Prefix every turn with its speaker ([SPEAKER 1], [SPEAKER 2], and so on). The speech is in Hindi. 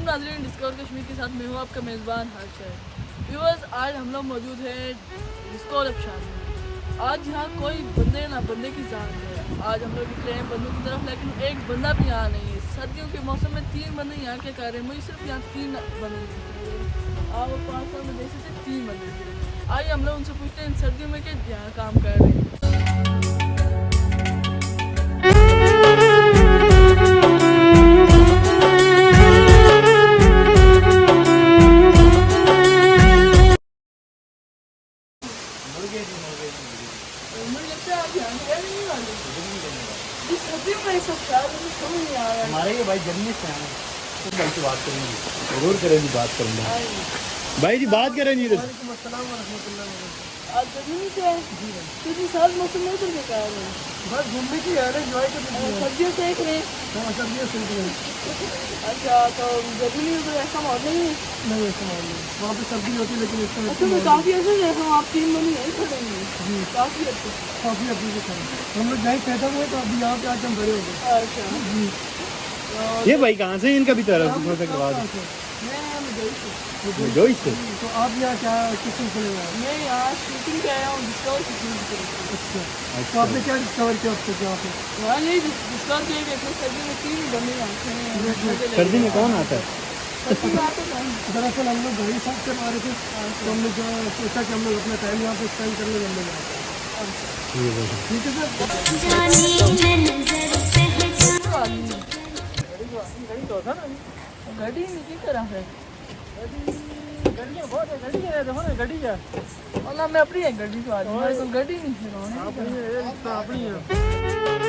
[SPEAKER 1] नाज़रीन, डिस्कवर कश्मीर के साथ मैं हूँ आपका मेज़बान हर्षद। व्यूअर्स, आज हम लोग मौजूद हैं डिस्कवर अफशान में। आज यहाँ कोई बंदे ना बंदे की जान है। आज हम लोग निकले हैं बंदों की तरफ, लेकिन एक बंदा भी यहाँ नहीं है। सर्दियों के मौसम में 3 बंदे यहाँ के कर रहे हैं। मुझे सिर्फ यहाँ 3 बंदे दिखे। आप 5 साल में देख सकते 3 बंदे दिखे। आइए हम लोग उनसे पूछते हैं सर्दियों में क्या यहाँ काम कर रहे हैं। मुझे लगता है आप यहाँ गए नहीं वाले। इस सर्दियों में सब शायद मुझे समझ नहीं आ रहा है।
[SPEAKER 2] हमारे ये भाई जर्नी से हैं, तो भाई से बात करेंगे, जरूर करेंगे, बात करेंगे भाई जी, बात करेंगे।
[SPEAKER 1] वालेकुम अस्सलाम व रहमतुल्लाहि व बरकातहू। आज गर्मी से है क्योंकि साल मौसम में उधर क्या है,
[SPEAKER 2] बस घूमने की यार एंजॉय करने की
[SPEAKER 1] सर्दियों से देख रहे हैं।
[SPEAKER 2] हाँ, सर्दियों से हैं।
[SPEAKER 1] अच्छा, तो गर्मी में उधर ऐसा माहौल नहीं है?
[SPEAKER 2] नहीं ऐसा मालूम नहीं, वहाँ पे सर्दी होती है लेकिन इस समय
[SPEAKER 1] अच्छा, तो काफ़ी ऐसा है हम आप 3 महीने यहीं खड़ेंगे जी, काफ़ी अच्छे
[SPEAKER 2] काफ़ी अपने से खड़े हम लोग जहीं पैदा हुए, तो अभी यहाँ पे आके हम बड़े हो गए
[SPEAKER 1] अच्छा
[SPEAKER 2] जी।
[SPEAKER 3] ये भाई कहाँ से इनका भी तरफ थोड़ा सा करवा दो। जोई से।
[SPEAKER 2] तो आप यहाँ क्या किस सिलसिले में आए?
[SPEAKER 1] मैं यहाँ शूटिंग कर रहा हूँ, डिस्कवर शूटिंग।
[SPEAKER 2] अच्छा, तो आपने क्या डिस्कवर किया अब तक यहाँ पे?
[SPEAKER 1] हाँ, यही डिस्कवर किया कि अपने सर्दी में 3 बंदे आते हैं।
[SPEAKER 3] सर्दी में कौन आता है?
[SPEAKER 1] सर्दी में आते हैं।
[SPEAKER 2] दरअसल हम लोग घर ही साफ से मारे थे, तो हम लोग सोचा कि हम लोग अपना टाइम यहाँ पे स्पेंड करने हम लोग आए। ठीक है सर।
[SPEAKER 1] गाड़ी नहीं करा है,
[SPEAKER 2] गड्डियाँ बहुत है, गड्डी है, देखो ना गड्डी है।
[SPEAKER 1] मैं अपनी है गाड़ी तो आज मेरे को गाड़ी नहीं है।
[SPEAKER 2] अपनी है।